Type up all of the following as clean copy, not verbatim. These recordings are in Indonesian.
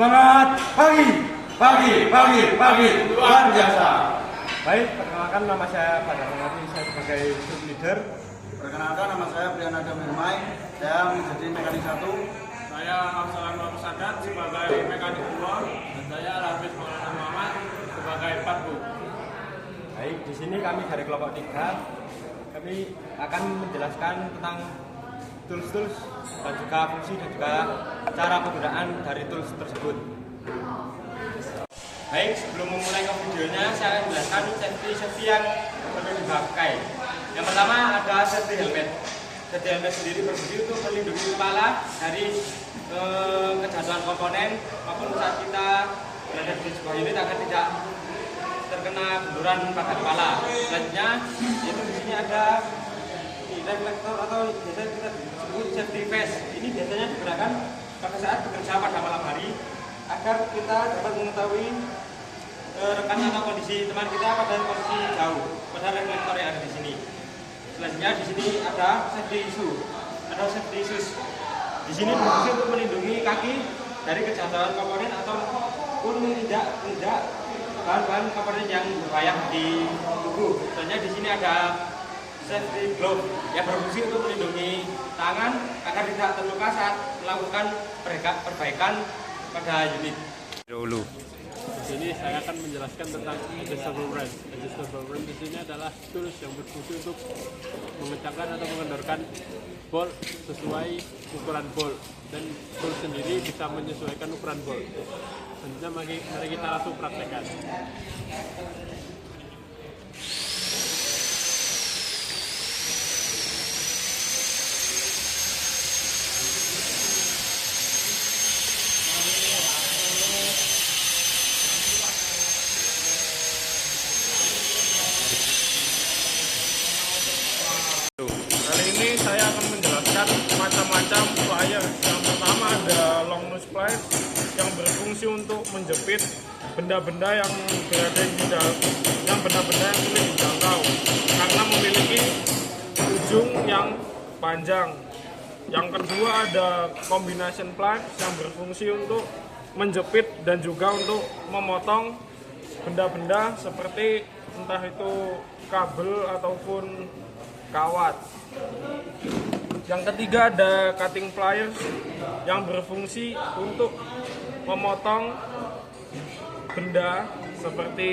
Semangat pagi, pagi, pagi, pagi, luar biasa. Baik, perkenalkan nama saya Pada Ramadi, saya sebagai group leader. Perkenalkan, nama saya Priyanada Mirmai, saya menjadi mekanik 1. Saya Afsalan Sadat sebagai mekanik 2 dan saya Hafiz Maulana Muhammad sebagai 4Bu. Baik, di sini kami dari kelompok 3. Kami akan menjelaskan tentang tools-tools dan juga fungsi dan juga cara penggunaan dari tools tersebut. Baik, sebelum memulai ke videonya, saya akan menjelaskan safety yang perlu dipakai. Yang pertama ada safety helmet. Safety helmet sendiri berfungsi untuk melindungi kepala dari kejatuhan komponen maupun saat kita berada di sebuah unit agar tidak terkena benturan pada kepala. Selanjutnya, yaitu di sini ada reflektor atau biasa kita sebut safety vest. Ini biasanya digunakan pada saat bekerja pada malam hari agar kita dapat mengetahui rekan atau kondisi teman kita pada kondisi jauh pada reflektor yang ada di sini. Selanjutnya di sini ada safety shoe atau safety shoes. Di sini berfungsi untuk melindungi kaki dari kejatuhan komponen ataupun tidak bahan-bahan komponen yang berbahaya di tubuh. Selanjutnya di sini ada safety glove yang berfungsi untuk melindungi tangan agar tidak terluka saat melakukan perbaikan pada unit. Dulu. Di sini saya akan menjelaskan tentang adjustable wrench. Adjustable wrench di sini adalah tools yang berfungsi untuk mengencangkan atau mengendorkan bolt sesuai ukuran bolt, dan tool sendiri bisa menyesuaikan ukuran bolt. Selanjutnya mari kita langsung praktekkan. Kali ini saya akan menjelaskan macam-macam pliers. Yang pertama ada long nose pliers yang berfungsi untuk menjepit benda-benda yang berada di dalam, benda-benda yang sulit dijangkau karena memiliki ujung yang panjang. Yang kedua ada combination pliers yang berfungsi untuk menjepit dan juga untuk memotong benda-benda seperti entah itu kabel ataupun kawat. Yang ketiga ada cutting pliers yang berfungsi untuk memotong benda seperti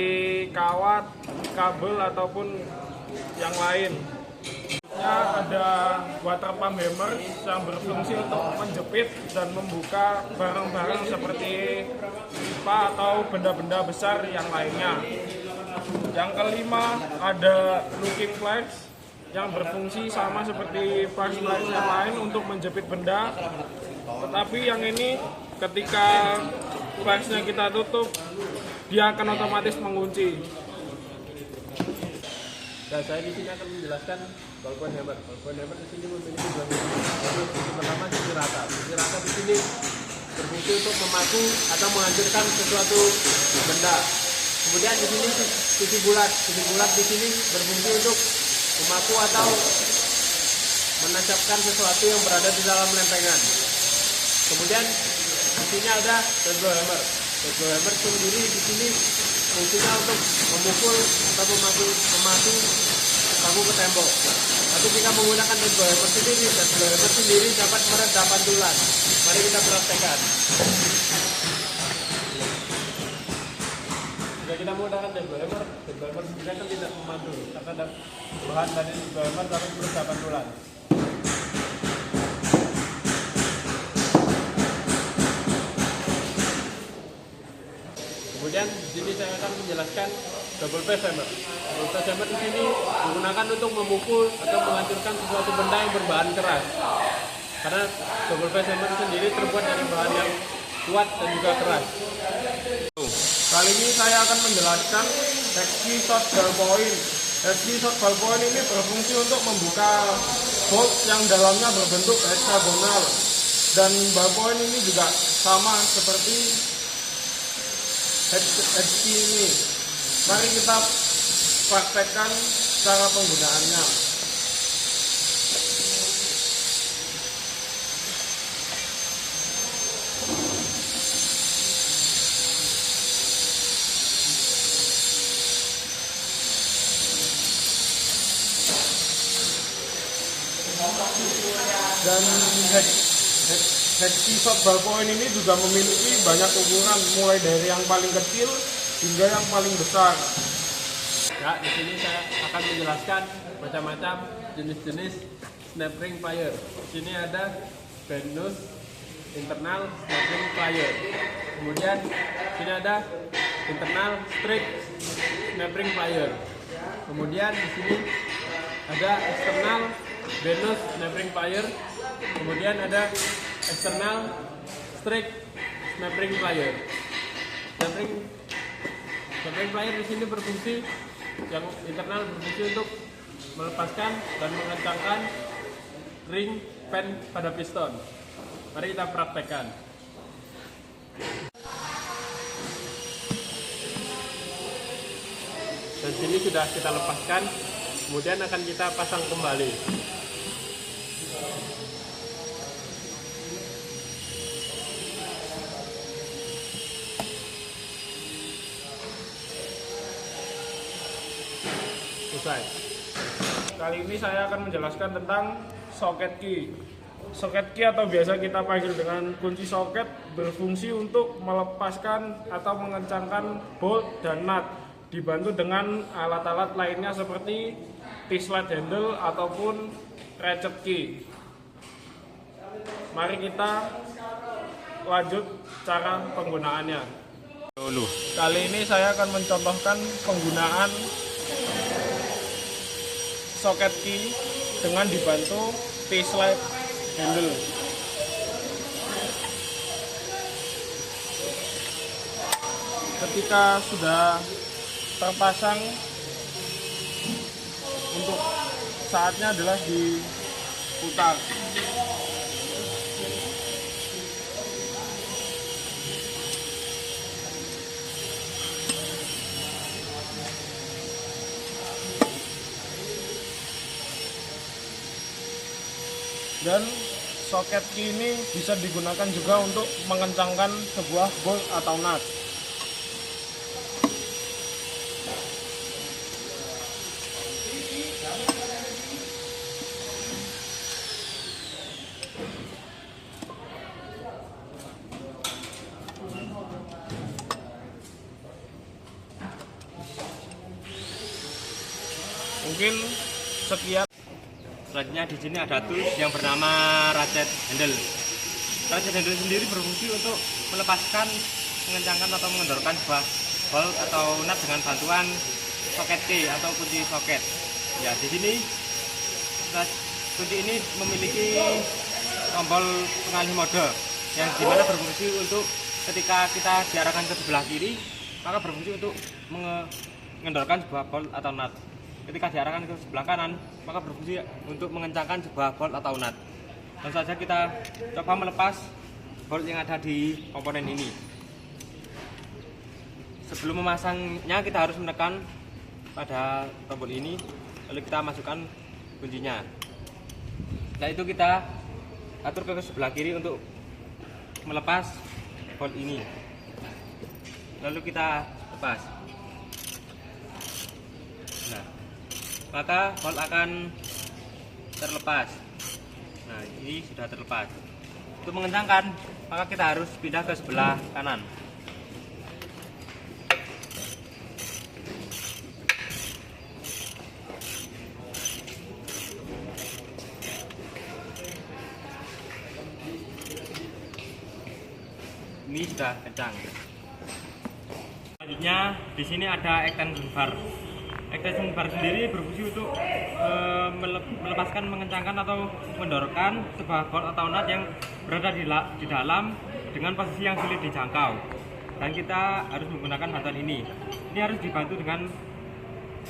kawat, kabel ataupun yang lain. Ada water pump hammer yang berfungsi untuk menjepit dan membuka barang-barang seperti pipa atau benda-benda besar yang lainnya. Yang kelima ada looking pliers yang berfungsi sama seperti pliers yang lain untuk menjepit benda, tetapi yang ini ketika pliers-nya kita tutup dia akan otomatis mengunci. Dan saya di sini akan menjelaskan ballpoint hammer. Ballpoint hammer di sini memiliki dua sisi. Sisi pertama sisi rata. Sisi rata di sini berfungsi untuk memaku atau menghancurkan sesuatu benda. Kemudian di sini sisi bulat. Sisi bulat di sini berfungsi untuk memaku atau menancapkan sesuatu yang berada di dalam lempengan. Kemudian di sini ada baseball hammer. Baseball hammer sendiri di sini fungsinya untuk memukul atau memaku paku ke tembok. Tapi jika menggunakan baseball hammer sendiri dapat meredam pantulan. Mari kita praktekkan. Jika kita menggunakan baseball hammer sendiri kan tidak memantul karena bahan dari baseball hammer dapat meredam pantulan. Kemudian di sini saya akan menjelaskan double face hammer. Double face hammer di sini digunakan untuk memukul atau menghancurkan sesuatu benda yang berbahan keras. Karena double face hammer sendiri terbuat dari bahan yang kuat dan juga keras. Kali ini saya akan menjelaskan Hexkey short ballpoint. Hexkey short ballpoint ini berfungsi untuk membuka bolt yang dalamnya berbentuk heksagonal, dan ballpoint ini juga sama seperti Hexkey ini. Mari kita praktekkan cara penggunaannya. Dan head pivot ballpoint ini juga memiliki banyak ukuran, mulai dari yang paling kecil hingga yang paling besar. Ya, di sini saya akan menjelaskan macam-macam jenis-jenis snap ring plier. Di sini ada Venus internal snap ring plier. Kemudian di sini ada internal straight snap ring plier. Kemudian di sini ada eksternal Venus snap ring plier. Kemudian ada eksternal straight snap ring plier. Snap ring plier di sini berfungsi, yang internal berfungsi untuk melepaskan dan mengencangkan ring pen pada piston. Mari kita praktekkan. Dan sini sudah kita lepaskan, kemudian akan kita pasang kembali. Selesai. Kali ini saya akan menjelaskan tentang socket key. Socket key atau biasa kita panggil dengan kunci soket berfungsi untuk melepaskan atau mengencangkan bolt dan nut, dibantu dengan alat-alat lainnya seperti T-slide handle ataupun ratchet key. Mari kita lanjut cara penggunaannya. Kali ini saya akan mencontohkan penggunaan socket key dengan dibantu T-slide handle. Ketika sudah terpasang, untuk saatnya adalah diputar. Dan socket key ini bisa digunakan juga untuk mengencangkan sebuah bolt atau nut. Mungkin sekian. Selanjutnya di sini ada tools yang bernama ratchet handle. Ratchet handle sendiri berfungsi untuk melepaskan, mengencangkan atau mengendorkan sebuah bolt atau nut dengan bantuan socket key atau kunci soket. Ya, di sini kunci ini memiliki tombol pengalih mode yang dimana berfungsi untuk ketika kita diarahkan ke sebelah kiri, maka berfungsi untuk mengendorkan sebuah bolt atau nut. Ketika diarahkan ke sebelah kanan, maka berfungsi untuk mengencangkan sebuah bolt atau nut. Langsung saja kita coba melepas bolt yang ada di komponen ini. Sebelum memasangnya, kita harus menekan pada tombol ini, lalu kita masukkan kuncinya. Setelah itu kita atur ke sebelah kiri untuk melepas bolt ini. Lalu kita lepas. Nah, maka bolt akan terlepas. Nah, ini sudah terlepas. Untuk mengencangkan, maka kita harus pindah ke sebelah kanan. Ini sudah kencang. Selanjutnya di sini ada extension bar. Extension bar sendiri berfungsi untuk melepaskan, mengencangkan atau mendorongkan sebuah bolt atau nut yang berada di dalam dengan posisi yang sulit dijangkau. Dan kita harus menggunakan bantuan ini. Ini harus dibantu dengan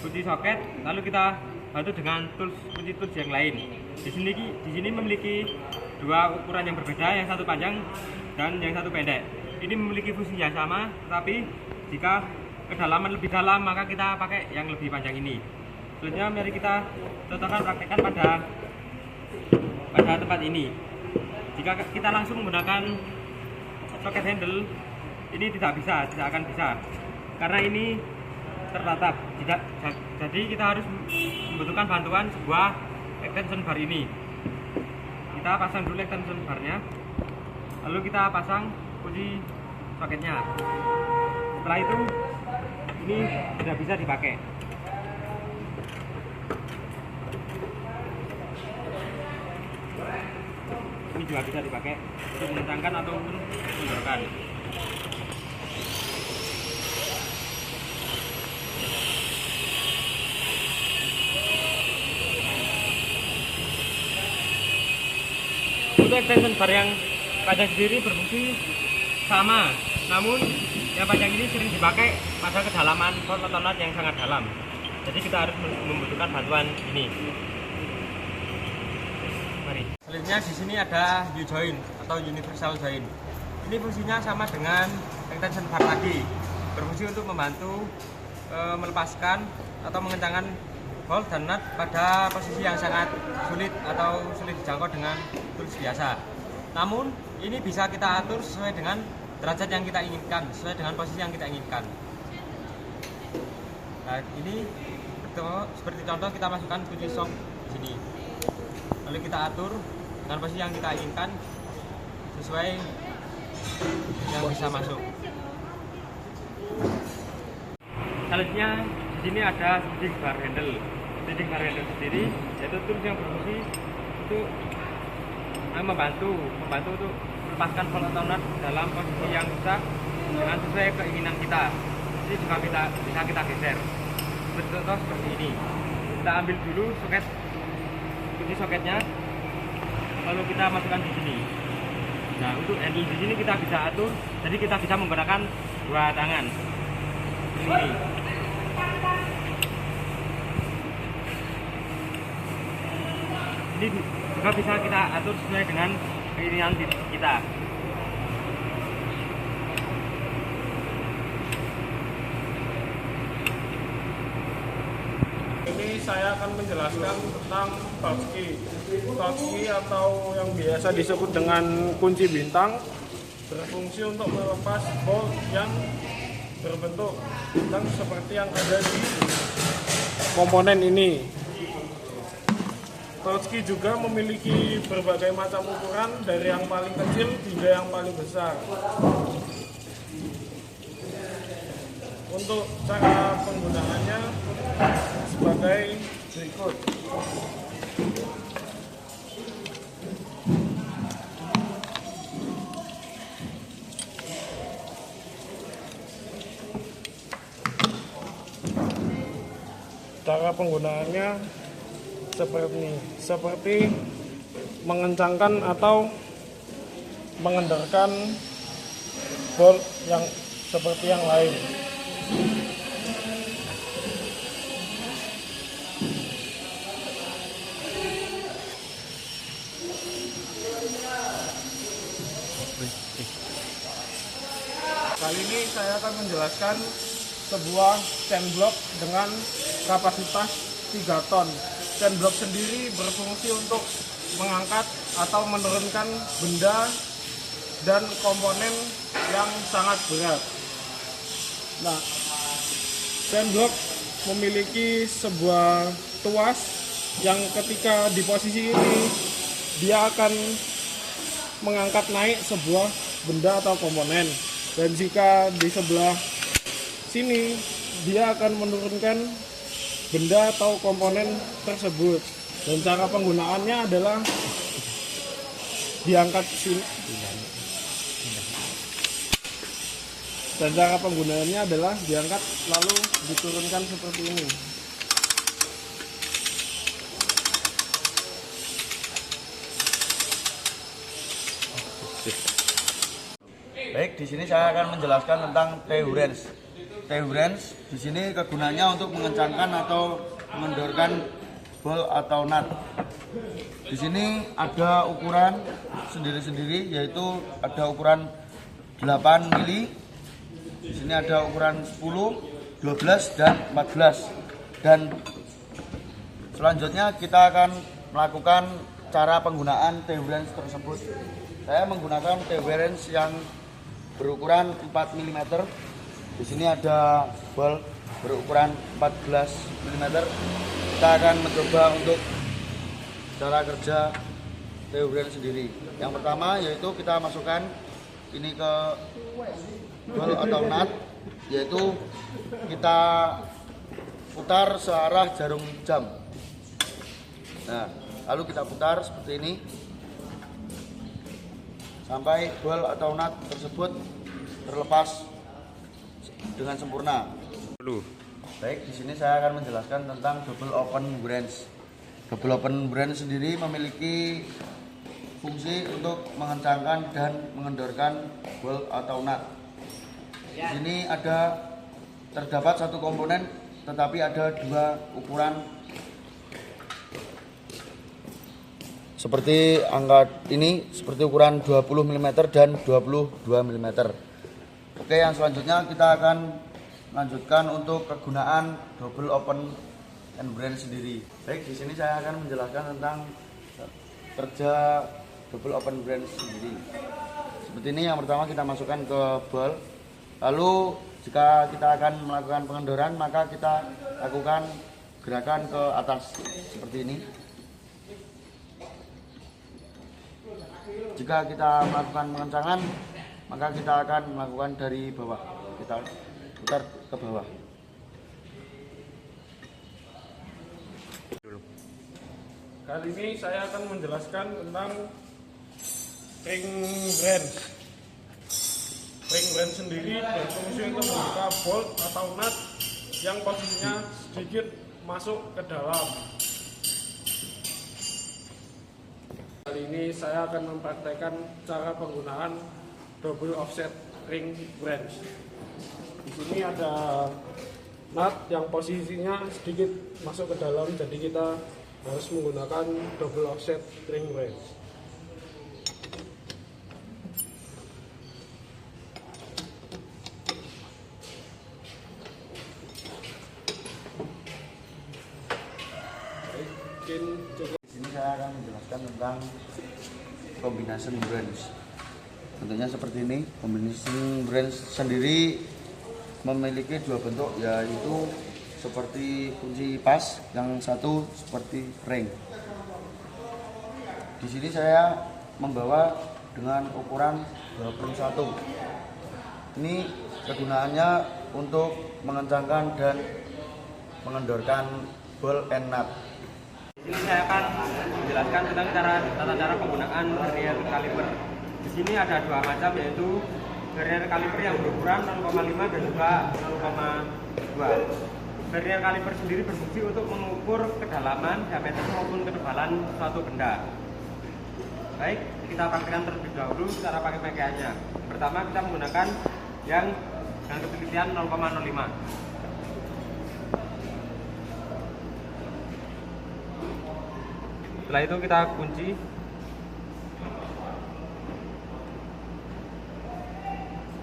kunci soket, lalu kita bantu dengan kunci tools yang lain. Di sini memiliki dua ukuran yang berbeda, yang satu panjang dan yang satu pendek. Ini memiliki fungsi yang sama, tetapi jika kedalaman lebih dalam, maka kita pakai yang lebih panjang ini. Selanjutnya mari kita contohkan, praktekkan pada tempat ini. Jika kita langsung menggunakan socket handle, ini tidak akan bisa, karena ini tertatap. Jadi kita harus membutuhkan bantuan sebuah extension bar ini. kita pasang dulu extension barnya, lalu kita pasang kunci soketnya. Setelah itu ini sudah bisa dipakai. Ini juga bisa dipakai untuk mengencangkan ataupun mengendorkan. Untuk extension bar yang panjang sendiri berfungsi sama, namun yang panjang ini sering dipakai pada kedalaman volt atau nut yang sangat dalam. Jadi kita harus membutuhkan bantuan ini. Mari. Selanjutnya di sini ada U-joint atau universal joint. Ini fungsinya sama dengan extension bar tadi, berfungsi untuk membantu melepaskan atau mengencangkan bolt dan nut pada posisi yang sangat sulit atau sulit dijangkau dengan tools biasa. Namun ini bisa kita atur sesuai dengan derajat yang kita inginkan, sesuai dengan posisi yang kita inginkan. Nah, ini seperti contoh kita masukkan kunci shock di sini. Lalu kita atur dengan posisi yang kita inginkan sesuai yang bisa masuk. Selanjutnya di sini ada sliding bar handle. Sliding bar handle sendiri yaitu tools yang berfungsi untuk membantu untuk melepaskan bolt atau nut dalam posisi yang rusak dengan sesuai keinginan kita. Ini juga bisa kita geser. Contoh seperti ini. Kita ambil dulu kunci soketnya, lalu kita masukkan di sini. Nah, untuk handle di sini kita bisa atur, jadi kita bisa menggunakan dua tangan. Ini. Ini juga bisa kita atur sesuai dengan keinginan kita. Ini saya akan menjelaskan tentang torch key. Torch key atau yang biasa disebut dengan kunci bintang berfungsi untuk melepas bolt yang berbentuk bintang seperti yang ada di komponen ini. Torch key juga memiliki berbagai macam ukuran dari yang paling kecil hingga yang paling besar. Untuk cara penggunaannya sebagai berikut. Cara penggunaannya seperti mengencangkan atau mengendorkan bolt yang seperti yang lain. Kali ini saya akan menjelaskan sebuah chain block dengan kapasitas 3 ton. Chain block sendiri berfungsi untuk mengangkat atau menurunkan benda dan komponen yang sangat berat. Nah, chain block memiliki sebuah tuas yang ketika di posisi ini dia akan mengangkat naik sebuah benda atau komponen, dan jika di sebelah sini dia akan menurunkan benda atau komponen tersebut. Dan cara penggunaannya adalah diangkat sini. Dan cara penggunaannya adalah diangkat lalu diturunkan seperti ini. Baik, di sini saya akan menjelaskan tentang TU wrench. TU wrench di sini kegunaannya untuk mengencangkan atau mengendorkan bolt atau nut. Di sini ada ukuran sendiri-sendiri, yaitu ada ukuran 8 mili. Di sini ada ukuran 10, 12 dan 14. Dan selanjutnya kita akan melakukan cara penggunaan TU wrench tersebut. Saya menggunakan TU wrench yang berukuran 4 mm. Di sini ada bolt berukuran 14 mm. Kita akan mencoba untuk cara kerja T-Wrench sendiri. Yang pertama yaitu kita masukkan ini ke ball atau nut, yaitu kita putar searah jarum jam. Nah, lalu kita putar seperti ini sampai ball atau nut tersebut terlepas dengan sempurna. Baik, di sini saya akan menjelaskan tentang double open wrench. Double open wrench sendiri memiliki fungsi untuk mengencangkan dan mengendorkan ball atau nut. Di sini terdapat satu komponen, tetapi ada dua ukuran seperti angka ini, seperti ukuran 20 mm dan 22 mm. Oke, yang selanjutnya kita akan lanjutkan untuk kegunaan double open and wrench sendiri. Baik, di sini saya akan menjelaskan tentang kerja double open wrench sendiri. Seperti ini, yang pertama kita masukkan ke ball. Lalu jika kita akan melakukan pengendoran, maka kita lakukan gerakan ke atas seperti ini. Jika kita melakukan pengencangan, maka kita akan melakukan dari bawah. Kita putar ke bawah. Kali ini saya akan menjelaskan tentang ring wrench. Ring wrench sendiri berfungsi untuk membuka bolt atau nut yang posisinya sedikit masuk ke dalam. Kali ini saya akan mempraktekkan cara penggunaan double offset ring wrench. Di sini ada nut yang posisinya sedikit masuk ke dalam, jadi kita harus menggunakan double offset ring wrench. Di sini saya akan menjelaskan tentang combination wrench. Bentuknya seperti ini. Combination wrench sendiri memiliki dua bentuk, yaitu seperti kunci pas, yang satu seperti ring. Di sini saya membawa dengan ukuran 21. Ini kegunaannya untuk mengencangkan dan mengendorkan ball and nut. Di sini saya akan menjelaskan tentang tata cara penggunaan vernier caliper. Di sini ada dua macam, yaitu vernier caliper yang berukuran 0,5 dan juga 0,2. Vernier caliper sendiri berfungsi untuk mengukur kedalaman, diameter maupun ketebalan suatu benda. Baik, kita praktikkan terlebih dahulu cara pakai pakaiannya. Pertama, kita menggunakan yang dengan ketelitian 0,05. Setelah itu kita kunci.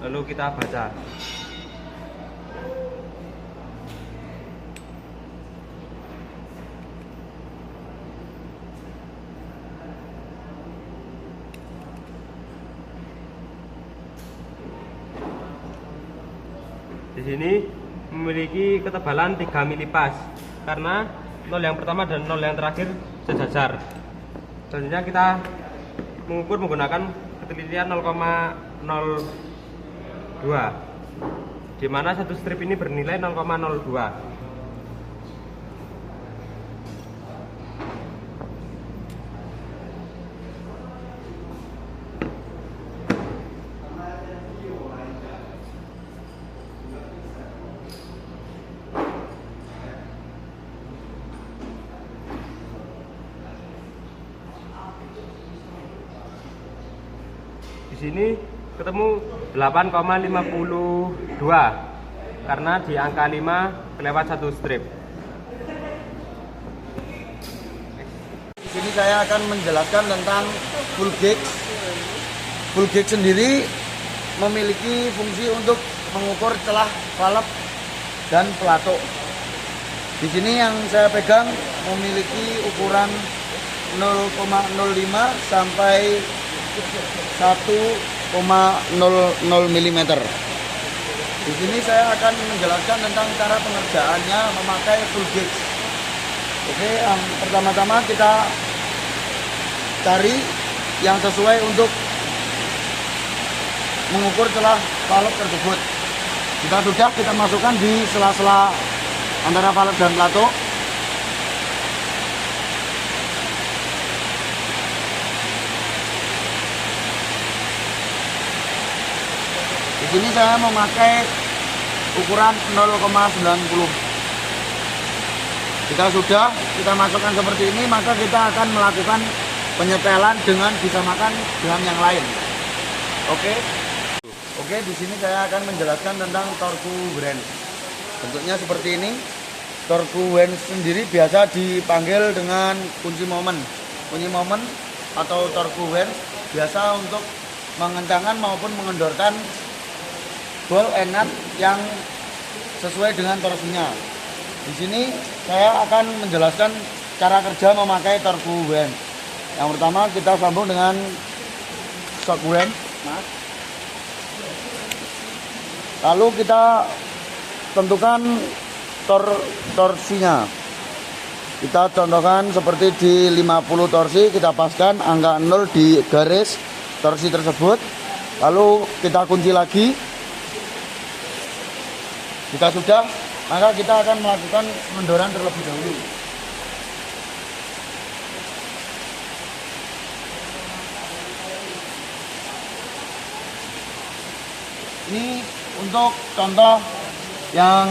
Lalu kita baca. Di sini memiliki ketebalan 3 mili pas karena 0 yang pertama dan 0 yang terakhir sejajar. Selanjutnya kita mengukur menggunakan ketelitian 0,02, di mana satu strip ini bernilai 0,02. Di sini ketemu 8,52 karena di angka 5 kelewat satu strip. Di sini saya akan menjelaskan tentang full gauge. Full gauge sendiri memiliki fungsi untuk mengukur celah valve dan pelatuk. Di sini yang saya pegang memiliki ukuran 0,05 sampai 1,00 mm. Di sini saya akan menjelaskan tentang cara pengerjaannya memakai full gauge. Oke, yang pertama-tama kita cari yang sesuai untuk mengukur celah valet tersebut. Jika sudah, kita masukkan di sela-sela antara valet dan plato. Di sini saya memakai ukuran 0,90. Jika sudah kita masukkan seperti ini, maka kita akan melakukan penyetelan dengan disamakan dengan yang lain. Oke, di sini saya akan menjelaskan tentang torque wrench. Bentuknya seperti ini. Torque wrench sendiri biasa dipanggil dengan kunci momen. Kunci momen atau torque wrench biasa untuk mengencangkan maupun mengendorkan ball and nut yang sesuai dengan torsinya. Di sini saya akan menjelaskan cara kerja memakai torque wrench. Yang pertama kita sambung dengan shock wrench. Lalu kita tentukan torsinya. Kita contohkan seperti di 50 torsi, kita paskan angka 0 di garis torsi tersebut. Lalu kita kunci lagi. Jika sudah, maka kita akan melakukan pengendoran terlebih dahulu. Ini untuk contoh yang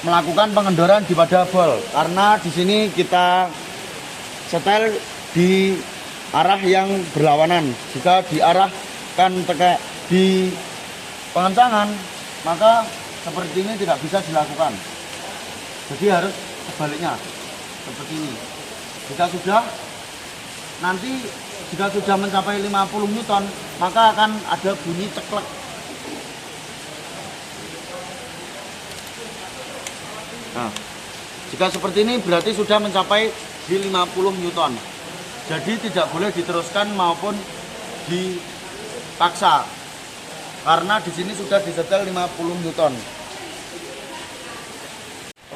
melakukan pengendoran di pada ball, karena di sini kita setel di arah yang berlawanan. Jika diarahkan di pengencangan, maka seperti ini tidak bisa dilakukan. Jadi harus sebaliknya, seperti ini. Jika sudah mencapai 50 Newton, maka akan ada bunyi ceklek. Nah, jika seperti ini berarti sudah mencapai di 50 Newton. Jadi tidak boleh diteruskan maupun dipaksa, karena di sini sudah disetel 50 Newton.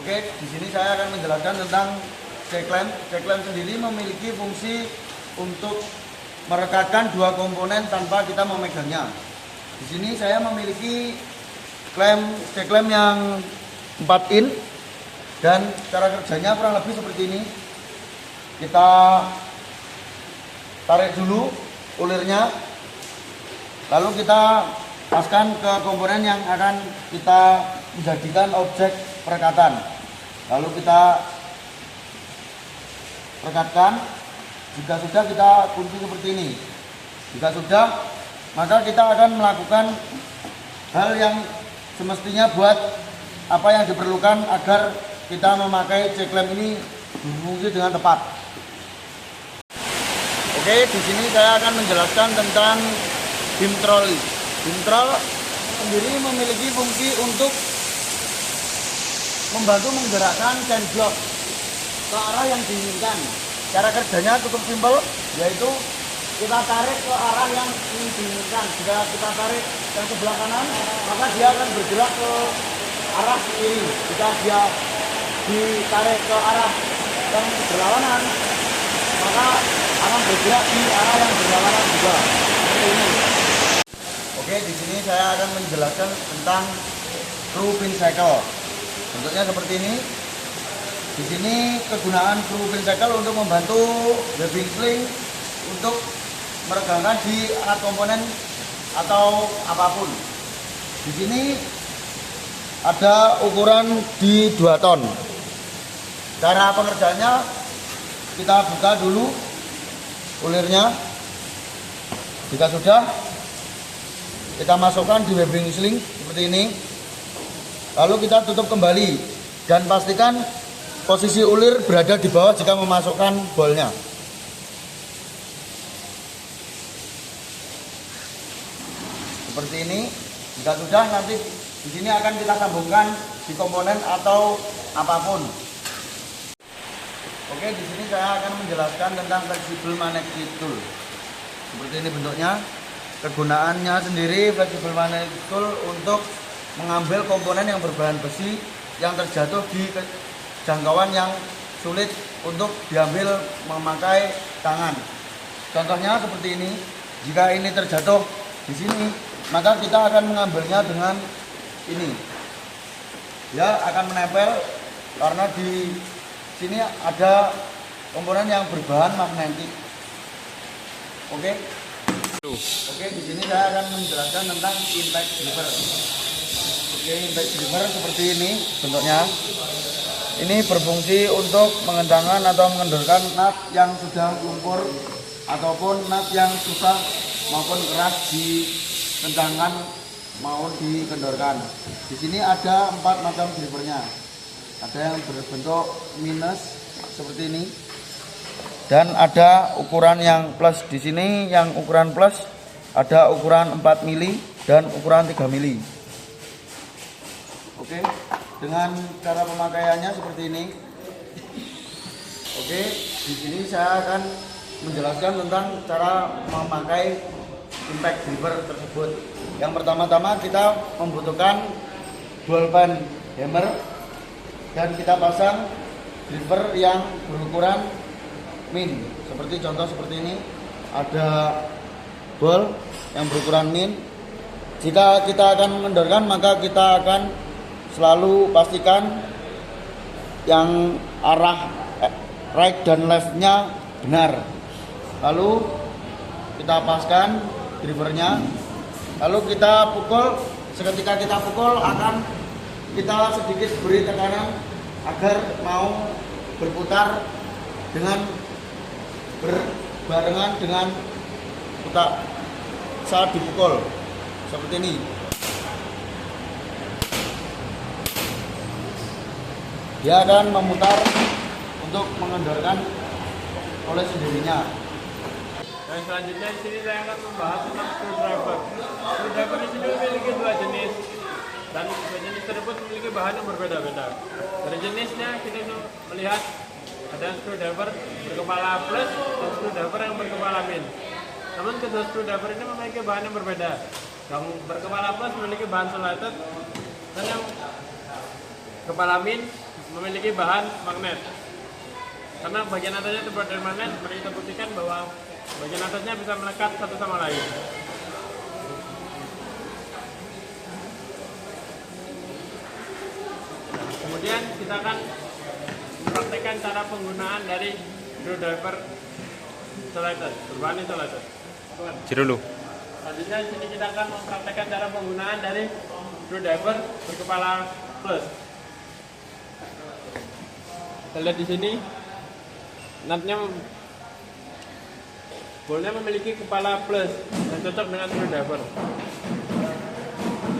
Oke, di sini saya akan menjelaskan tentang C-clamp. C-clamp sendiri memiliki fungsi untuk merekatkan dua komponen tanpa kita memegangnya. Di sini saya memiliki C-clamp yang 4 in, dan cara kerjanya kurang lebih seperti ini. Kita tarik dulu ulirnya, lalu kita paskan ke komponen yang akan kita menjadikan objek perekatan. Lalu kita rekatkan. Jika sudah, kita kunci seperti ini. Jika sudah, maka kita akan melakukan hal yang semestinya buat apa yang diperlukan agar kita memakai C-clamp ini berfungsi dengan tepat. Oke, di sini saya akan menjelaskan tentang beam trolley. Beam trolley sendiri memiliki fungsi untuk membantu menggerakkan chain block ke arah yang diinginkan. Cara kerjanya cukup simpel, yaitu kita tarik ke arah yang ingin diinginkan. Jika kita tarik yang sebelah kanan, maka dia akan bergerak ke arah kiri. Jika dia ditarik ke arah yang berlawanan, maka akan bergerak di arah yang berlawanan juga. Seperti ini. Oke, di sini saya akan menjelaskan tentang screw pin cycle. Bentuknya seperti ini. Di sini kegunaan screw pin cycle untuk membantu webbing sling untuk meregangkan di alat komponen atau apapun. Di sini ada ukuran di 2 ton. Cara pengerjaannya, kita buka dulu ulirnya. Jika sudah, kita masukkan di webbing sling seperti ini. Lalu kita tutup kembali dan pastikan posisi ulir berada di bawah jika memasukkan bolnya. Seperti ini. Jika sudah, nanti di sini akan kita sambungkan di komponen atau apapun. Oke, di sini saya akan menjelaskan tentang flexible magnetic tool. Seperti ini bentuknya. Kegunaannya sendiri, flexible magnetic tool untuk mengambil komponen yang berbahan besi yang terjatuh di jangkauan yang sulit untuk diambil memakai tangan. Contohnya seperti ini, jika ini terjatuh di sini, maka kita akan mengambilnya dengan ini. Dia akan menempel karena di sini ada komponen yang berbahan magnetik. Oke, di sini saya akan menjelaskan tentang impact driver. Oke, impact driver seperti ini bentuknya. Ini berfungsi untuk mengencangkan atau mengendorkan nut yang sudah lumpur ataupun nut yang susah maupun keras dikencangkan maupun dikendorkan. Di sini ada 4 macam drivernya. Ada yang berbentuk minus seperti ini, dan ada ukuran yang plus. Di sini yang ukuran plus ada ukuran 4 mili dan ukuran 3 mili. Oke, dengan cara pemakaiannya seperti ini. Oke, di sini saya akan menjelaskan tentang cara memakai impact driver tersebut. Yang pertama-tama kita membutuhkan ballpen hammer dan kita pasang driver yang berukuran min. Seperti contoh seperti ini, ada ball yang berukuran min. Jika kita akan mengendorkan, maka kita akan selalu pastikan yang arah right dan left-nya benar. Lalu kita paskan drivernya, lalu kita pukul. Seketika kita pukul akan kita sedikit beri tekanan agar mau berputar dengan berbarengan dengan putar saat dipukul seperti ini. Dia akan memutar untuk mengendorkan oleh sendirinya. Dan selanjutnya di sini saya akan membahas tentang screwdriver. Screwdriver di sini memiliki 2 jenis, dan 2 jenis tersebut memiliki bahan yang berbeda-beda. Dari jenisnya kita melihat ada screwdriver berkepala plus dan screwdriver yang berkepala min. Namun kedua screwdriver ini memiliki bahan yang berbeda. Yang berkepala plus memiliki bahan solated, dan yang kepala min memiliki bahan magnet. Karena bagian atasnya terbuat dari magnet, mari kita buktikan bahwa bagian atasnya bisa melekat satu sama lain. Kemudian kita akan mempraktekkan cara penggunaan dari screwdriver insulated, berbahan insulated. Dulu. Selanjutnya di sini kita akan mempraktekkan cara penggunaan dari screwdriver berkepala plus. Kita lihat di sini, nutnya bolnya memiliki kepala plus dan cocok dengan screwdriver.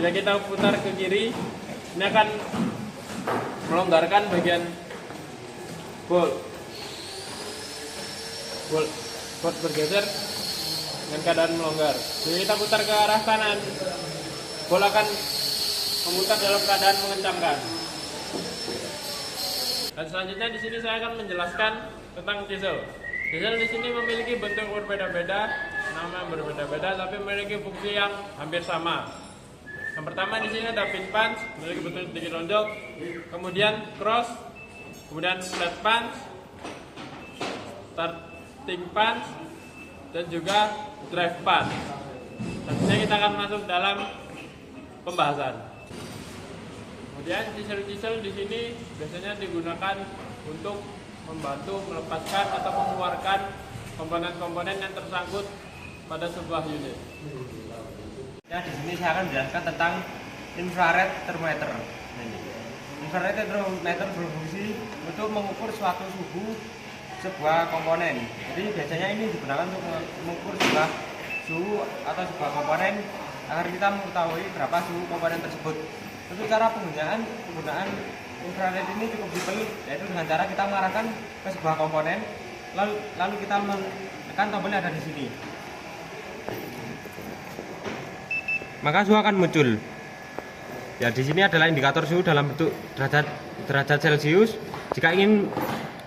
Bila kita putar ke kiri, ini akan melonggarkan bagian bolt bergeser dengan keadaan melonggar. Jadi kita putar ke arah kanan, bolt akan memutar dalam keadaan mengencangkan. Dan selanjutnya di sini saya akan menjelaskan tentang chisel. Chisel di sini memiliki bentuk berbeda-beda, nama yang berbeda-beda, tapi memiliki fungsi yang hampir sama. Yang pertama di sini ada pin punch, memiliki bentuk sedikit lonjong, kemudian cross, kemudian flat punch, starting punch, dan juga drive punch. Selanjutnya kita akan masuk dalam pembahasan. Kemudian chisel di sini biasanya digunakan untuk membantu melepaskan atau mengeluarkan komponen-komponen yang tersangkut pada sebuah unit. Ya, di sini saya akan menjelaskan tentang infrared thermometer. Infrared thermometer berfungsi untuk mengukur suatu suhu sebuah komponen. Jadi biasanya ini digunakan untuk mengukur sebuah suhu atau sebuah komponen agar kita mengetahui berapa suhu komponen tersebut. Untuk cara penggunaan infrared ini cukup simpel, yaitu dengan cara kita mengarahkan ke sebuah komponen, lalu kita menekan tombol yang ada di sini. Maka suhu akan muncul. Ya, di sini adalah indikator suhu dalam bentuk derajat Celcius. Jika ingin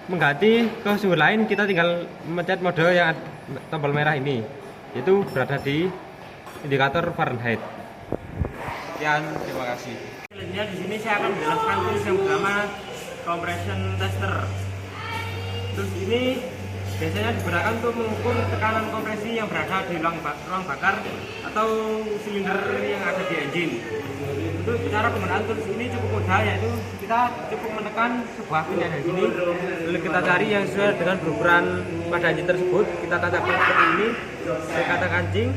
mengganti ke suhu lain, kita tinggal mencet mode yang tombol merah ini, yaitu berada di indikator Fahrenheit. Sekian, terima kasih. Selanjutnya di sini saya akan menjelaskan tools yang pertama, compression tester. Terus ini biasanya digunakan untuk mengukur tekanan kompresi yang berada di ruang bakar atau silinder yang ada di engine. Untuk cara penggunaan tools ini cukup mudah, yaitu kita cukup menekan sebuah pin yang ada di sini, lalu kita cari yang sesuai dengan berukuran pada engine tersebut. Kita tancapkan seperti ini, saya kata kancing,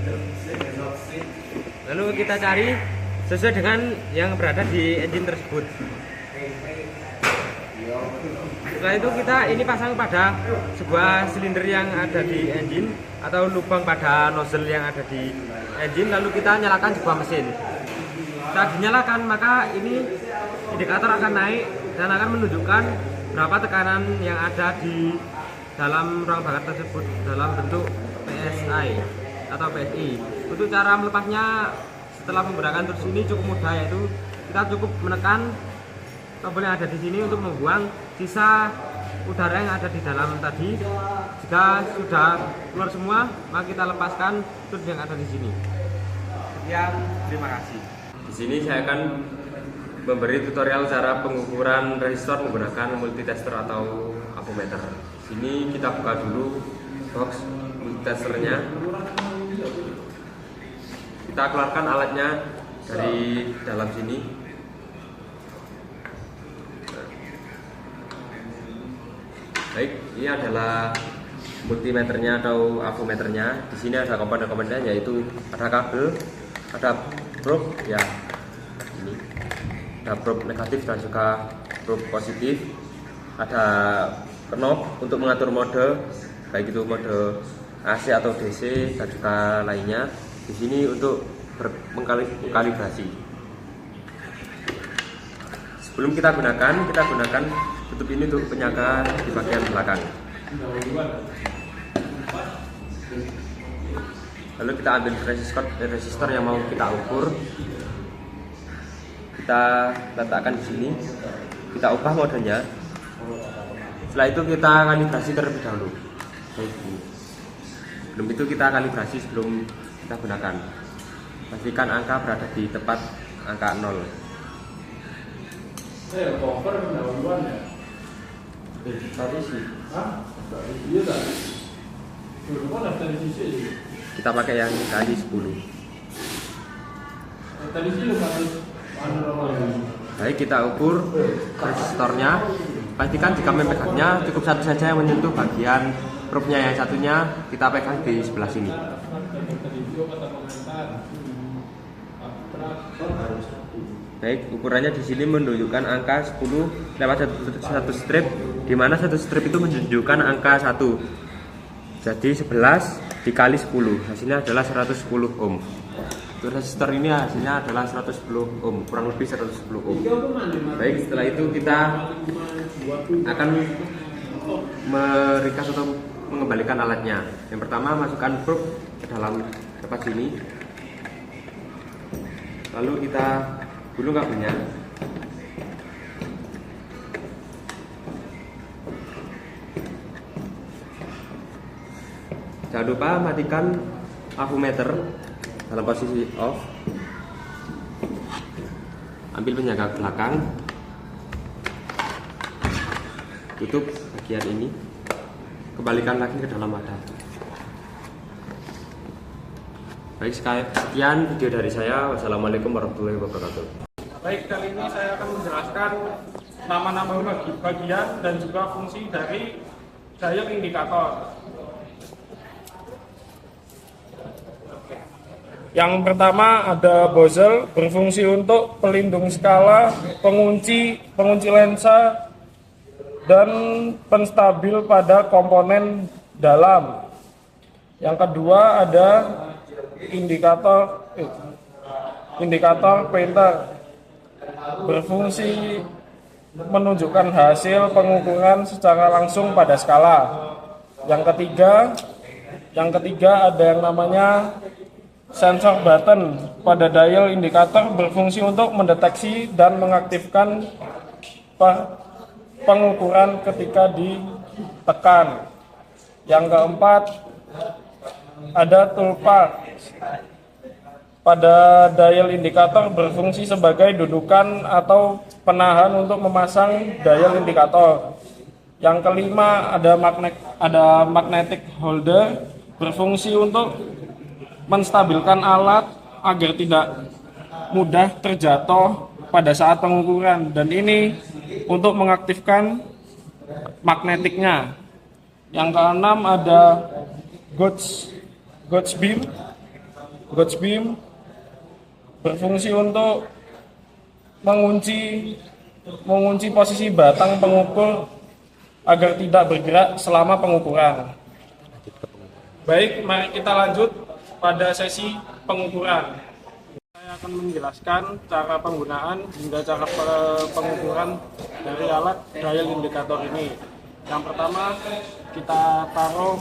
lalu kita cari sesuai dengan yang berada di engine tersebut. Setelah itu kita ini pasang pada sebuah silinder yang ada di engine atau lubang pada nozzle yang ada di engine, lalu kita nyalakan sebuah mesin. Saat dinyalakan maka ini indikator akan naik dan akan menunjukkan berapa tekanan yang ada di dalam ruang bakar tersebut dalam bentuk PSI atau PSI. Untuk cara melepasnya setelah menggunakan tools ini cukup mudah, yaitu kita cukup menekan tombol yang ada di sini untuk membuang sisa udara yang ada di dalam tadi. Jika sudah keluar semua, maka kita lepaskan tools yang ada di sini. Sekian, terima kasih. Di sini saya akan memberi tutorial cara pengukuran resistor menggunakan multitester atau ampermeter. Di sini kita buka dulu box multitesternya. Kita keluarkan alatnya dari dalam sini. Baik, ini adalah multimeternya atau ampermeternya. Di sini ada komponen-komponennya, yaitu ada kabel, ada probe ya, ini ada probe negatif dan juga probe positif, ada knob untuk mengatur mode, baik itu mode AC atau DC dan juga lainnya. Di sini untuk mengkalibrasi. Sebelum kita gunakan tutup ini untuk penyangga di bagian belakang. Lalu kita ambil resistor yang mau kita ukur, kita letakkan di sini, kita ubah modenya. Setelah itu kita kalibrasi terlebih dahulu. Sebelum itu kita kalibrasi sebelum kita gunakan. Pastikan angka berada di tepat angka 0. Tadi sih. Kita pakai yang kali 10. Baik, kita ukur resistornya. Pastikan jika memegangnya cukup satu saja yang menyentuh bagian probe-nya, yang satunya kita pegang di sebelah sini. Baik, ukurannya di sini menunjukkan angka 10 lewat satu strip, di mana satu strip itu menunjukkan angka 1. Jadi 11 dikali 10 hasilnya adalah 110 ohm. Untuk resistor ini hasilnya adalah 110 ohm, kurang lebih 110 ohm. Baik, setelah itu kita akan meringkas atau mengembalikan alatnya. Yang pertama, masukkan probe ke dalam tempat sini, lalu kita gulung kabelnya. Jangan lupa matikan ampermeter dalam posisi off. Ambil penyangga belakang, tutup bagian ini, kembalikan lagi ke dalam wadah. Baik, sekian video dari saya. Wassalamualaikum warahmatullahi wabarakatuh. Baik, kali ini saya akan menjelaskan nama-nama bagian dan juga fungsi dari dial indikator. Yang pertama ada bezel, berfungsi untuk pelindung skala, pengunci lensa, dan penstabil pada komponen dalam. Yang kedua ada indikator pointer, berfungsi menunjukkan hasil pengukuran secara langsung pada skala. Yang ketiga ada yang namanya sensor button pada dial indikator, berfungsi untuk mendeteksi dan mengaktifkan pengukuran ketika ditekan. Yang keempat ada toolbar pada dial indikator, berfungsi sebagai dudukan atau penahan untuk memasang dial indikator. Yang kelima ada magnetic holder, berfungsi untuk menstabilkan alat agar tidak mudah terjatuh pada saat pengukuran, dan ini untuk mengaktifkan magnetiknya. Yang keenam ada gauge beam berfungsi untuk mengunci posisi batang pengukur agar tidak bergerak selama pengukuran. Baik, mari kita lanjut pada sesi pengukuran. Saya akan menjelaskan cara penggunaan hingga cara pengukuran dari alat dial indikator ini. Yang pertama, kita taruh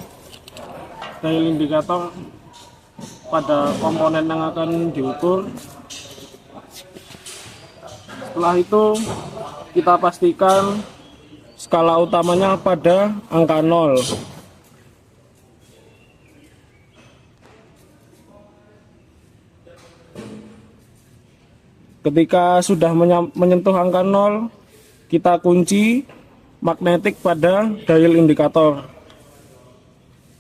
dial indikator pada komponen yang akan diukur. Setelah itu, kita pastikan skala utamanya pada angka 0. Ketika sudah menyentuh angka 0, kita kunci magnetik pada dial indikator.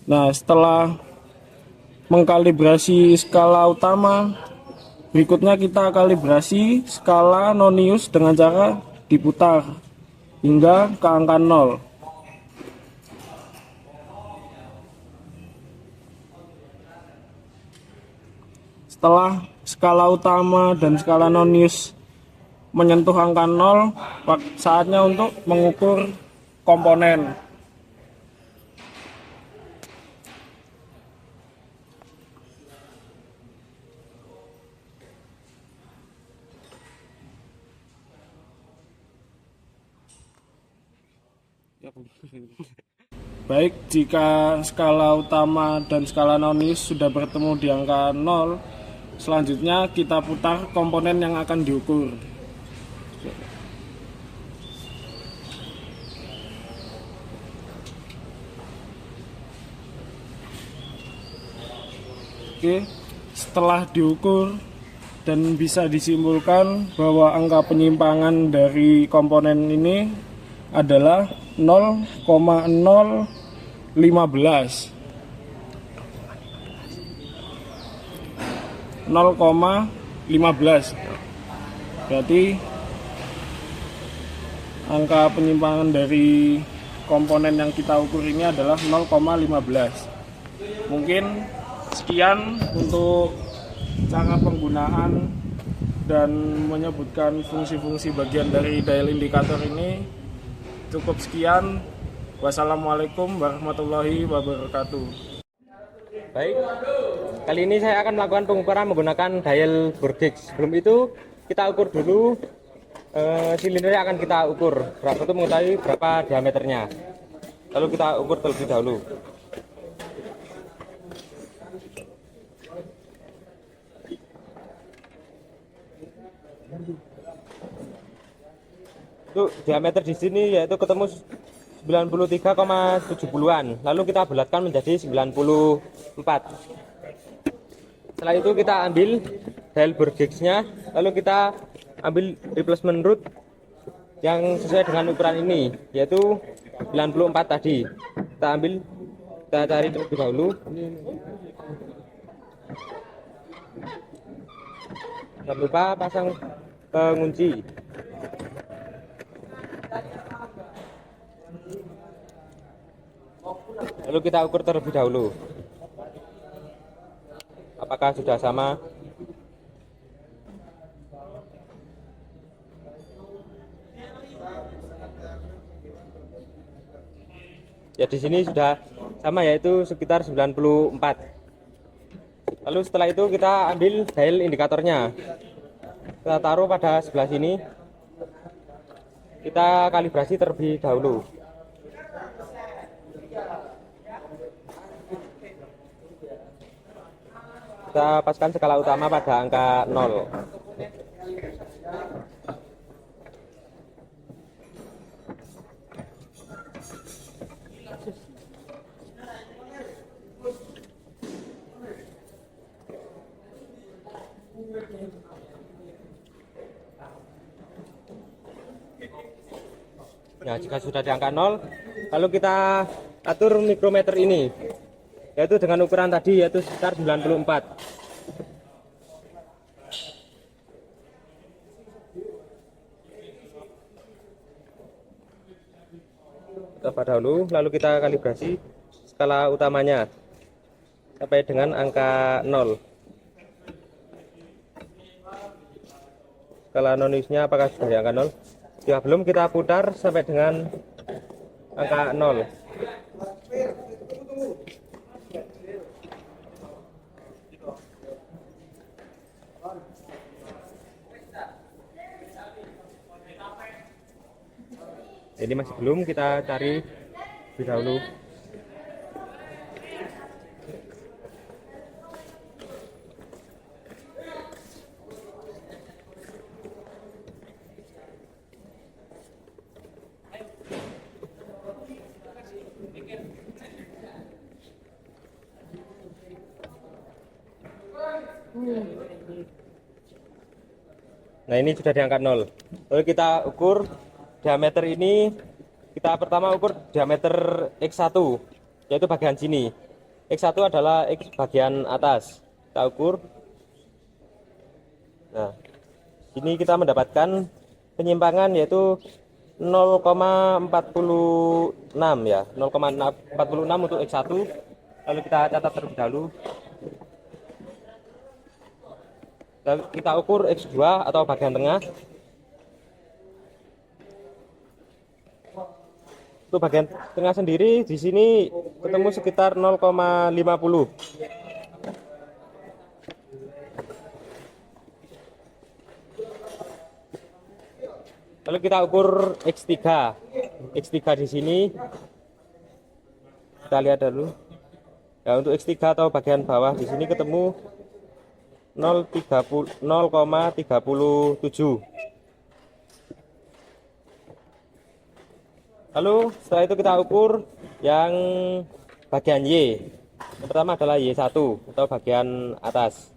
Nah, setelah mengkalibrasi skala utama, berikutnya kita kalibrasi skala nonius dengan cara diputar hingga ke angka 0. Setelah skala utama dan skala nonius menyentuh angka 0, saatnya untuk mengukur komponen. Baik, jika skala utama dan skala nonius sudah bertemu di angka 0, selanjutnya kita putar komponen yang akan diukur. Oke, setelah diukur dan bisa disimpulkan bahwa angka penyimpangan dari komponen ini adalah 0,015. Berarti angka penyimpangan dari komponen yang kita ukur ini adalah 0,15. Mungkin sekian untuk cara penggunaan dan menyebutkan fungsi-fungsi bagian dari dial indikator ini. Cukup sekian. Wassalamualaikum warahmatullahi wabarakatuh. Baik, kali ini saya akan melakukan pengukuran menggunakan dial Burgix. Sebelum itu kita ukur dulu silinder yang akan kita ukur, berapa itu mengetahui berapa diameternya. Lalu kita ukur terlebih dahulu. Untuk diameter di sini yaitu ketemu 93,70-an. Lalu kita bulatkan menjadi 94. Setelah itu kita ambil dial Burgix-nya, lalu kita ambil replacement root yang sesuai dengan ukuran ini, yaitu 94 tadi. Kita ambil, kita cari terlebih dahulu. Jangan lupa pasang pengunci. Lalu kita ukur terlebih dahulu apakah sudah sama. Ya, di sini sudah sama, yaitu sekitar 94. Lalu setelah itu kita ambil dial indikatornya, kita taruh pada sebelah sini, kita kalibrasi terlebih dahulu. Kita paskan skala utama pada angka 0. Nah, jika sudah di angka 0, lalu kita atur mikrometer ini, yaitu dengan ukuran tadi, yaitu sekitar 94. Kita dahulu, lalu kita kalibrasi skala utamanya sampai dengan angka 0. Skala nonisnya apakah sudah di angka 0? Jika belum, kita putar sampai dengan angka 0. Ini masih belum, kita cari lebih dahulu. Nah, ini sudah di angka 0. Lalu kita ukur diameter ini. Kita pertama ukur diameter X1, yaitu bagian sini. X1 adalah X bagian atas. Kita ukur. Nah, ini kita mendapatkan penyimpangan yaitu 0,46 ya, 0,46 untuk X1. Lalu kita catat terlebih dahulu. Lalu kita ukur X2 atau bagian tengah. Untuk bagian tengah sendiri di sini ketemu sekitar 0,50. Lalu kita ukur X3. X3 di sini kita lihat dulu. Ya, untuk X3 atau bagian bawah di sini ketemu 0,37. Lalu setelah itu kita ukur yang bagian Y. Yang pertama adalah Y1 atau bagian atas.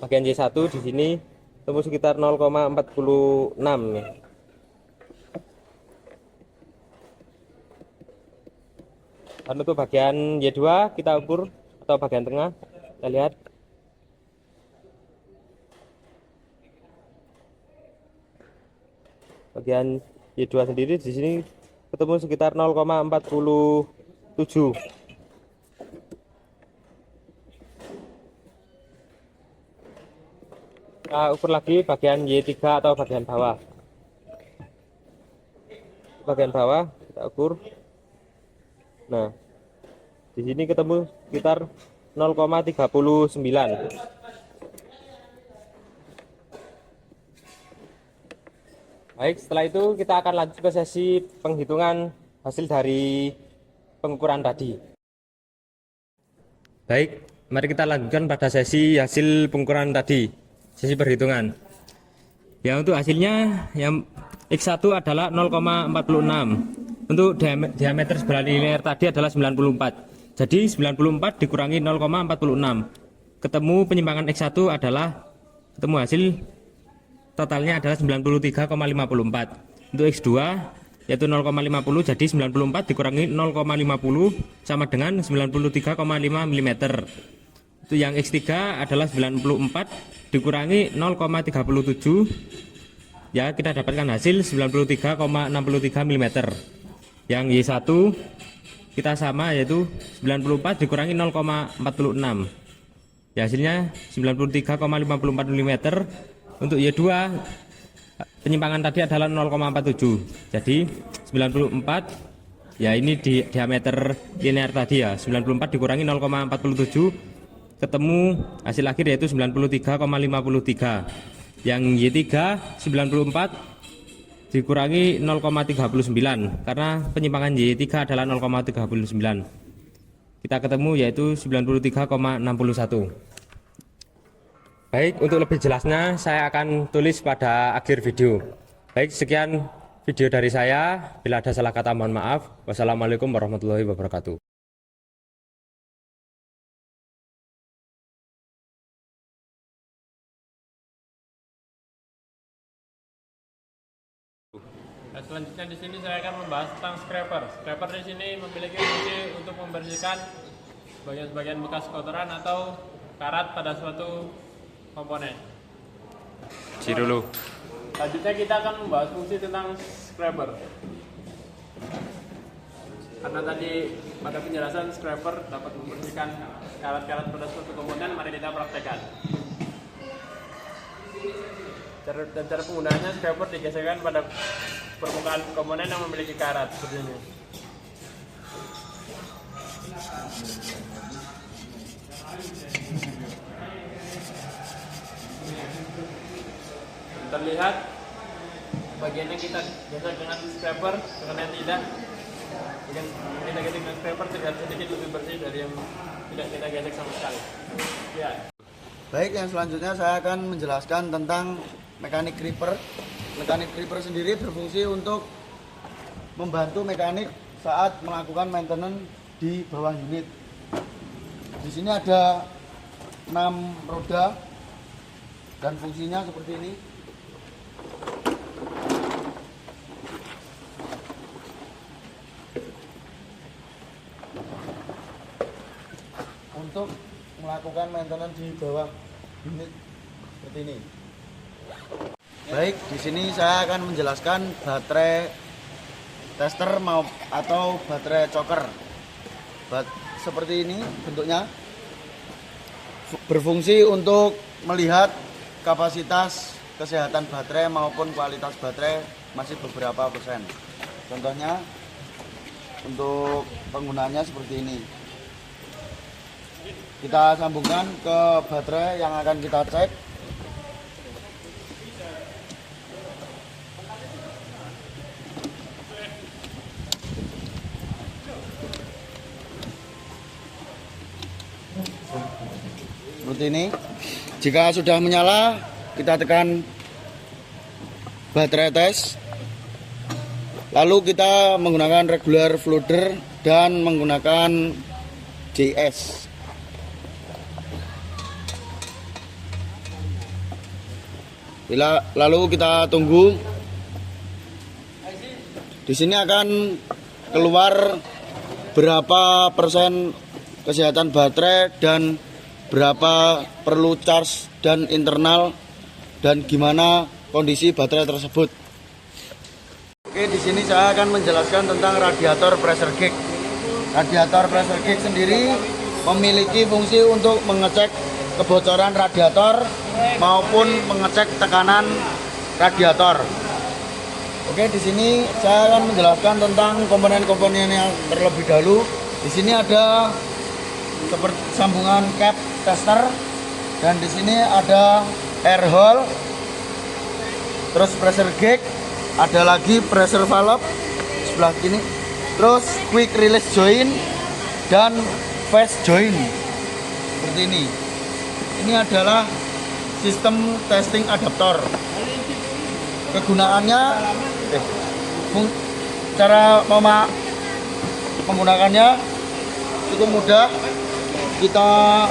Bagian Y1 di sini tembus sekitar 0,46 nih. Dan untuk bagian Y2 kita ukur atau bagian tengah, kita lihat. Bagian Y2 sendiri di sini ketemu sekitar 0,47. Kita ukur lagi bagian Y3 atau bagian bawah. Bagian bawah kita ukur. Nah, di sini ketemu sekitar 0,39. Baik, setelah itu kita akan lanjut ke sesi penghitungan hasil dari pengukuran tadi. Baik, mari kita lanjutkan pada sesi hasil pengukuran tadi, sesi perhitungan. Ya, untuk hasilnya yang X1 adalah 0,46. Untuk diameter sebelah linear tadi adalah 94. Jadi 94 dikurangi 0,46. Ketemu penyimpangan X1 adalah ketemu hasil totalnya adalah 93,54. Untuk X2 yaitu 0,50, jadi 94 dikurangi 0,50 sama dengan 93,5 mm. Itu yang X3 adalah 94 dikurangi 0,37, ya kita dapatkan hasil 93,63 mm. Yang Y1 kita sama, yaitu 94 dikurangi 0,46, ya hasilnya 93,54 mm. Untuk Y2 penyimpangan tadi adalah 0,47, jadi 94, ya ini di diameter linear tadi ya, 94 dikurangi 0,47 ketemu hasil akhir yaitu 93,53. Yang Y3 94 dikurangi 0,39 karena penyimpangan Y3 adalah 0,39, kita ketemu yaitu 93,61. Baik, untuk lebih jelasnya saya akan tulis pada akhir video. Baik, sekian video dari saya. Bila ada salah kata mohon maaf. Wassalamualaikum warahmatullahi wabarakatuh. Selanjutnya di sini saya akan membahas tentang scraper. Scraper di sini memiliki fungsi untuk membersihkan bagian-bagian bekas kotoran atau karat pada suatu komponen. dulu. Selanjutnya kita akan membahas fungsi tentang scraper. Karena tadi pada penjelasan scraper dapat membersihkan karat-karat pada suatu komponen, mari kita praktekkan. Dan cara penggunaannya, scraper digeserkan pada permukaan komponen yang memiliki karat seperti ini. Terlihat bagian yang kita gesek dengan scraper dengan yang tidak. Jika kita gesek dengan scraper terlihat sedikit lebih bersih dari yang tidak kita gesek sama sekali. Ya. Baik, yang selanjutnya saya akan menjelaskan tentang mekanik gripper. Mekanik gripper sendiri berfungsi untuk membantu mekanik saat melakukan maintenance di bawah unit. Di sini ada 6 roda dan fungsinya seperti ini. Untuk melakukan maintenance di bawah unit seperti ini. Baik, di sini saya akan menjelaskan baterai tester atau baterai choker. Seperti ini bentuknya. Berfungsi untuk melihat kapasitas kesehatan baterai maupun kualitas baterai masih beberapa persen. Contohnya untuk penggunaannya seperti ini. Kita sambungkan ke baterai yang akan kita cek. Seperti ini. Jika sudah menyala, kita tekan baterai tes. Lalu kita menggunakan regular floater dan menggunakan JS. Lalu kita tunggu. Di sini akan keluar berapa persen kesehatan baterai dan berapa perlu charge dan internal dan gimana kondisi baterai tersebut. Oke, di sini saya akan menjelaskan tentang radiator pressure gauge. Radiator pressure gauge sendiri memiliki fungsi untuk mengecek kebocoran radiator maupun mengecek tekanan radiator. Oke, di sini saya akan menjelaskan tentang komponen-komponennya terlebih dahulu. Di sini ada seperti sambungan cap tester dan di sini ada air hole, terus pressure gauge, ada lagi pressure valve sebelah kini, terus quick release joint dan fast joint seperti ini. Ini adalah sistem testing adaptor. Kegunaannya, cara menggunakannya cukup mudah. Kita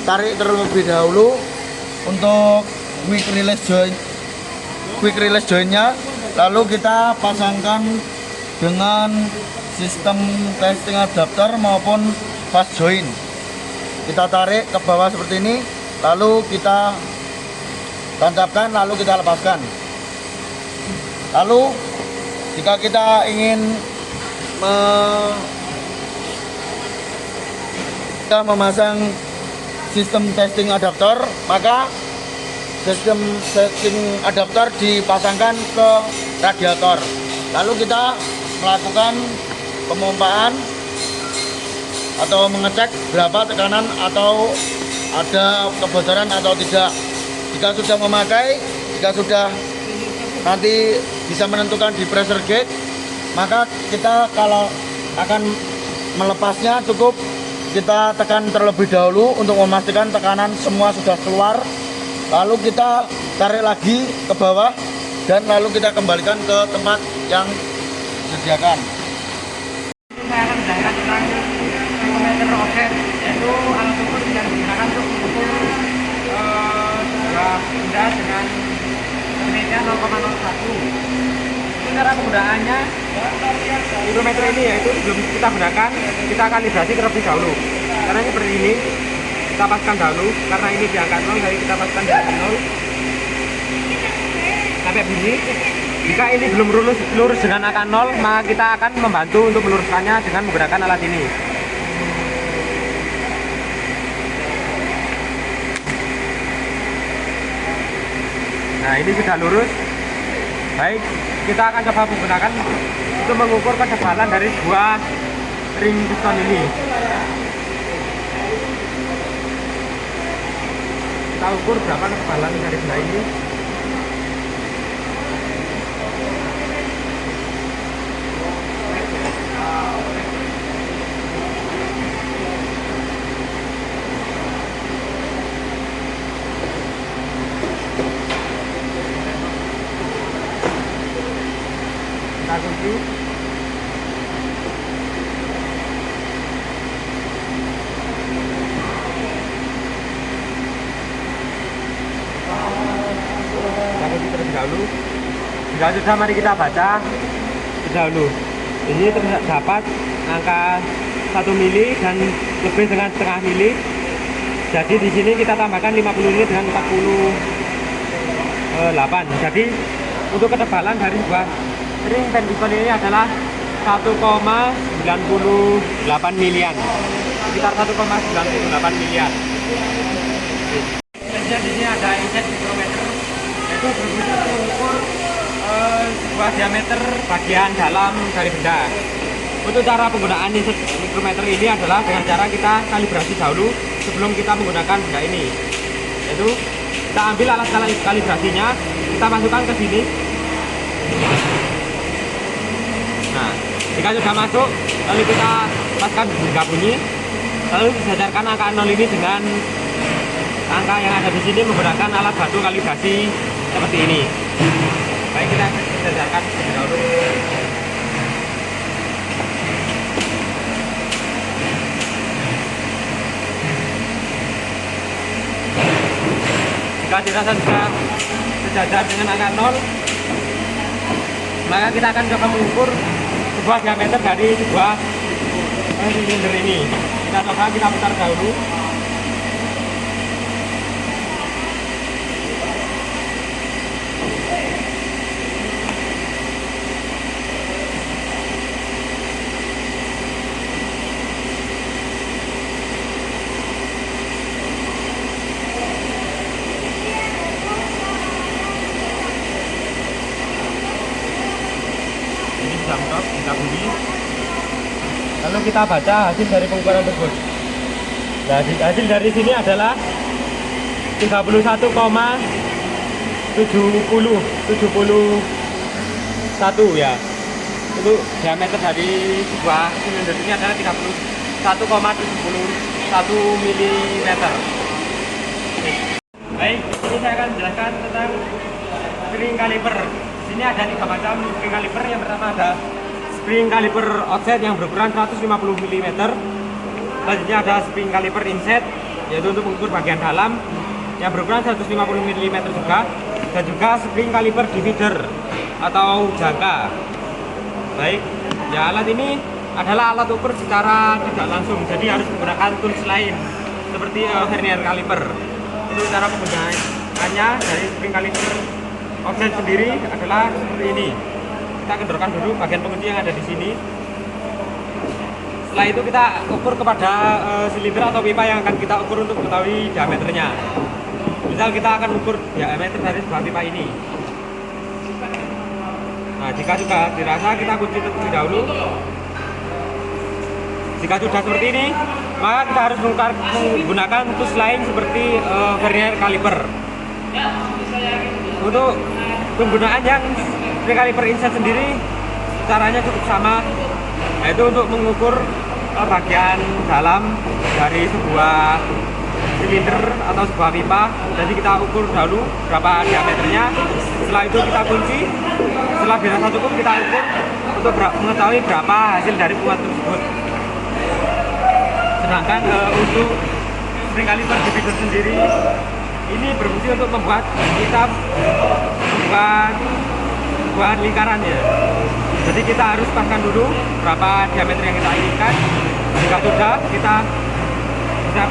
tarik terlebih dahulu untuk quick release jointnya, lalu kita pasangkan dengan sistem testing adapter maupun fast joint. Kita tarik ke bawah seperti ini, lalu kita tancapkan, lalu kita lepaskan. Lalu jika kita ingin kita memasang sistem testing adaptor, maka sistem testing adaptor dipasangkan ke radiator. Lalu kita melakukan pemompaan atau mengecek berapa tekanan atau ada kebocoran atau tidak. Jika sudah memakai, jika sudah nanti bisa menentukan di pressure gauge, maka kita kalau akan melepasnya cukup kita tekan terlebih dahulu untuk memastikan tekanan semua sudah keluar. Lalu kita tarik lagi ke bawah dan lalu kita kembalikan ke tempat yang disediakan. Saya akan menjelaskan tentang termometer offset, yaitu alat ukur yang digunakan untuk mengukur sebuah benda dengan penelitian 0,01. cara penggunaannya mikrometer ini, yaitu sebelum kita gunakan kita kalibrasi terlebih dahulu. Karena ini seperti ini, kita paskan dahulu. Karena ini di angka 0, jadi kita paskan di angka 0 sampai bunyi. Jika ini belum lurus dengan angka 0, maka kita akan membantu untuk meluruskannya dengan menggunakan alat ini. Nah, ini sudah lurus. Baik, kita akan coba menggunakan untuk mengukur ketebalan dari sebuah ring piston ini. Kita ukur berapa ketebalan dari benda ini. Kita kunci. Kita kunci terlebih dahulu. Jika sudah, mari kita baca terlebih dahulu. Ini terdapat angka 1 mili dan lebih dengan setengah mili. Jadi di sini kita tambahkan 50 mili dengan 48. Jadi untuk ketebalan dari sebuah ring piston ini adalah 1,98 milian, sekitar 1,98 milian. Kemudian di sini ada inset mikrometer, yaitu berfungsi untuk mengukur sebuah diameter bagian dalam dari benda. Untuk cara penggunaan inset mikrometer ini adalah dengan cara kita kalibrasi dahulu sebelum kita menggunakan benda ini. Yaitu kita ambil alat kalibrasinya, kita masukkan ke sini. Nah, jika sudah masuk, lalu kita paskan hingga bunyi, lalu disesuaikan angka 0 ini dengan angka yang ada di sini menggunakan alat bantu kalibrasi seperti ini. Baik, kita sesuaikan dahulu. Jika dirasa sudah sejajar dengan angka 0, maka kita akan coba mengukur sebuah diameter dari sebuah silinder ini. Kita coba, kita putar dahulu. Kita bunyi, lalu kita baca hasil dari pengukuran tersebut. Nah, hasil dari sini adalah 31,71 ya. Untuk diameter dari sebuah silinder ini adalah 31,71 mm. Baik, ini saya akan menjelaskan tentang spring caliper. Ini ada 3 macam spring caliper. Yang pertama ada spring caliper offset yang berukuran 150 mm. Selanjutnya ada spring caliper inset, yaitu untuk mengukur bagian dalam yang berukuran 150 mm juga. Dan juga spring caliper divider atau jangka. Baik, ya, alat ini adalah alat ukur secara tidak langsung, jadi harus menggunakan tools lain seperti vernier caliper. Untuk cara penggunaannya dari spring caliper offset sendiri adalah seperti ini. Kita kendorkan dulu bagian pengunci yang ada di sini. Setelah itu kita ukur kepada silinder atau pipa yang akan kita ukur untuk mengetahui diameternya. Misal kita akan ukur diameter dari sebuah pipa ini. Nah, jika sudah dirasa, kita kunci terlebih dahulu. Jika sudah seperti ini, maka kita harus menggunakan tools lain seperti vernier caliper. Untuk penggunaan yang spring caliper inset sendiri, caranya cukup sama, yaitu untuk mengukur bagian dalam dari sebuah silinder atau sebuah pipa. Jadi kita ukur dahulu berapa diameternya. Setelah itu kita kunci. Setelah dirasa cukup, kita ukur untuk mengetahui berapa hasil dari penguat tersebut. Sedangkan untuk spring caliper divider sendiri, ini berfungsi untuk membuat kita membuat buat lingkarannya. Jadi kita harus paskan dulu berapa diameter yang kita inginkan. Jika sudah, kita bisa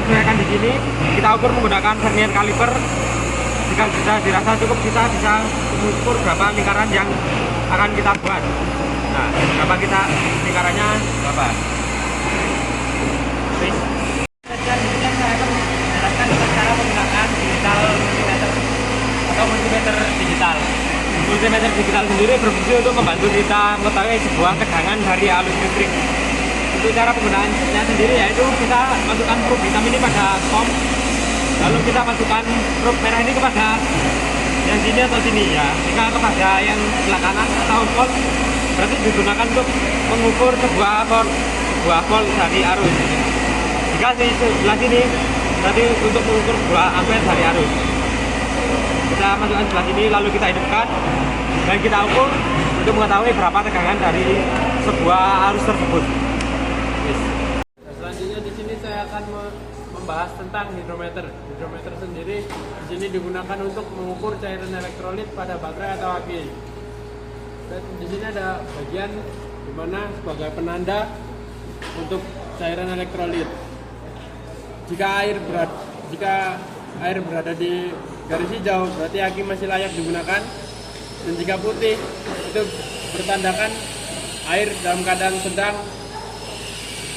sesuaikan di sini. Kita ukur menggunakan vernier kaliper. Jika sudah dirasa cukup, kita bisa mengukur berapa lingkaran yang akan kita buat. Nah, berapa kita lingkarannya berapa. Saya akan menjelaskan cara menggunakan digital multimeter atau multimeter digital. Multimeter digital sendiri berfungsi untuk membantu kita mengetahui sebuah tegangan dari alus listrik. Untuk cara penggunaannya sendiri yaitu kita masukkan probe hitam ini pada kom, lalu kita masukkan probe merah ini kepada yang sini atau sini ya. Jika kepada yang sebelah kanan atau volt, berarti digunakan untuk mengukur sebuah volt dari arus. Jika di sebelah sini berarti untuk mengukur sebuah ampere dari arus. Kita masukkan sebelah sini lalu kita hidupkan dan kita ukur untuk mengetahui berapa tegangan dari sebuah arus tersebut. Selanjutnya di sini saya akan membahas tentang hidrometer. Hidrometer sendiri di sini digunakan untuk mengukur cairan elektrolit pada baterai atau aki. Dan di sini ada bagian di mana sebagai penanda untuk cairan elektrolit. Jika air berada di garis hijau berarti aki masih layak digunakan, dan jika putih itu bertandakan air dalam keadaan sedang,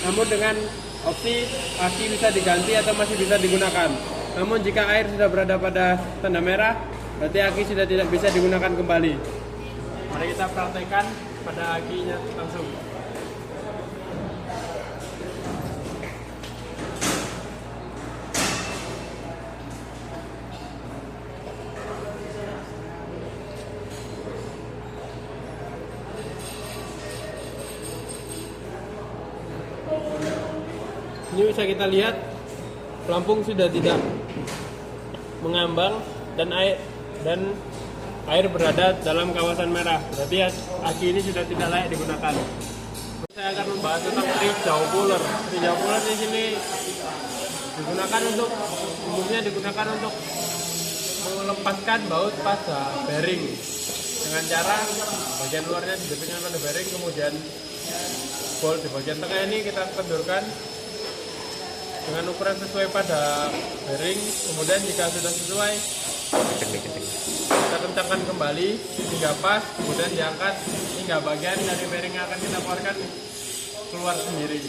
namun dengan opsi aki bisa diganti atau masih bisa digunakan. Namun jika air sudah berada pada tanda merah berarti aki sudah tidak bisa digunakan kembali. Mari kita praktekkan pada akinya langsung. Ini bisa kita lihat pelampung sudah tidak mengambang dan air berada dalam kawasan merah. Berarti aki ini sudah tidak layak digunakan. Saya akan membahas tentang tri-jaw puller. Tri-jaw puller di sini umumnya digunakan untuk melepaskan baut pada bearing dengan cara bagian luarnya dijepitkan pada bearing, kemudian bolt di bagian tengah ini kita kendurkan dengan ukuran sesuai pada bearing. Kemudian jika sudah sesuai kita kencangkan kembali hingga pas, kemudian diangkat hingga bagian dari bearing yang akan kita keluarkan keluar sendiri.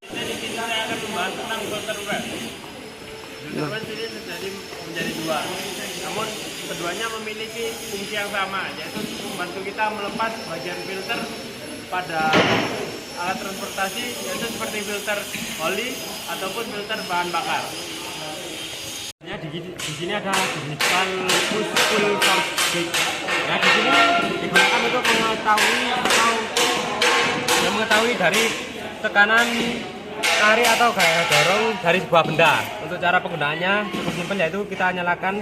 Di sini saya akan membahas tentang filter web. Filter web ini menjadi dua, namun keduanya memiliki fungsi yang sama, yaitu membantu kita melepas bagian filter pada alat transportasi, yaitu seperti filter oli ataupun filter bahan bakar. Ya, di sini ada digital pull source gauge. Nah, di sini digunakan untuk mengetahui dari tekanan tarik atau gaya dorong dari sebuah benda. Untuk cara penggunaannya cukup simpel, yaitu kita nyalakan,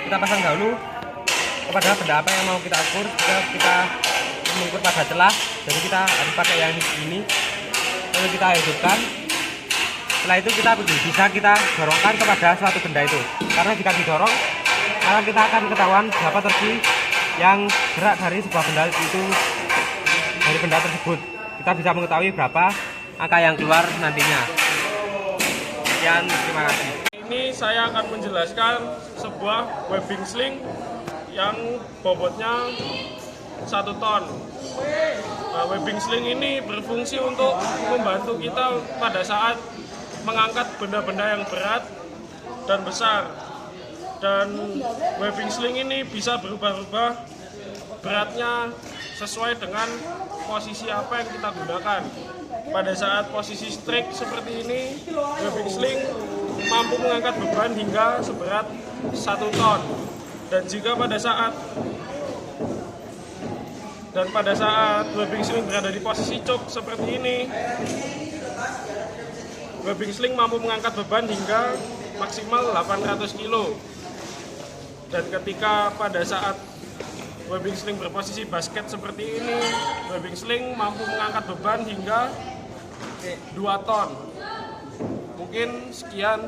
kita pasang dahulu kepada benda apa yang mau kita ukur. Kita mengukur pada celah, jadi kita harus pakai yang ini, lalu kita hidupkan. Setelah itu kita bisa kita dorongkan kepada suatu benda itu, karena jika didorong maka kita akan ketahuan berapa torsi yang gerak dari sebuah benda itu, dari benda tersebut. Kita bisa mengetahui berapa angka yang keluar nantinya. Sekian, terima kasih. Ini saya akan menjelaskan sebuah webbing sling yang bobotnya 1 ton. Nah, webbing sling ini berfungsi untuk membantu kita pada saat mengangkat benda-benda yang berat dan besar. Dan webbing sling ini bisa berubah-ubah beratnya sesuai dengan posisi apa yang kita gunakan. Pada saat posisi strict seperti ini, webbing sling mampu mengangkat beban hingga seberat 1 ton. Dan jika pada saat webbing sling berada di posisi choke seperti ini, webbing sling mampu mengangkat beban hingga maksimal 800 kg. Dan ketika pada saat webbing sling berposisi basket seperti ini, webbing sling mampu mengangkat beban hingga 2 ton. Mungkin sekian.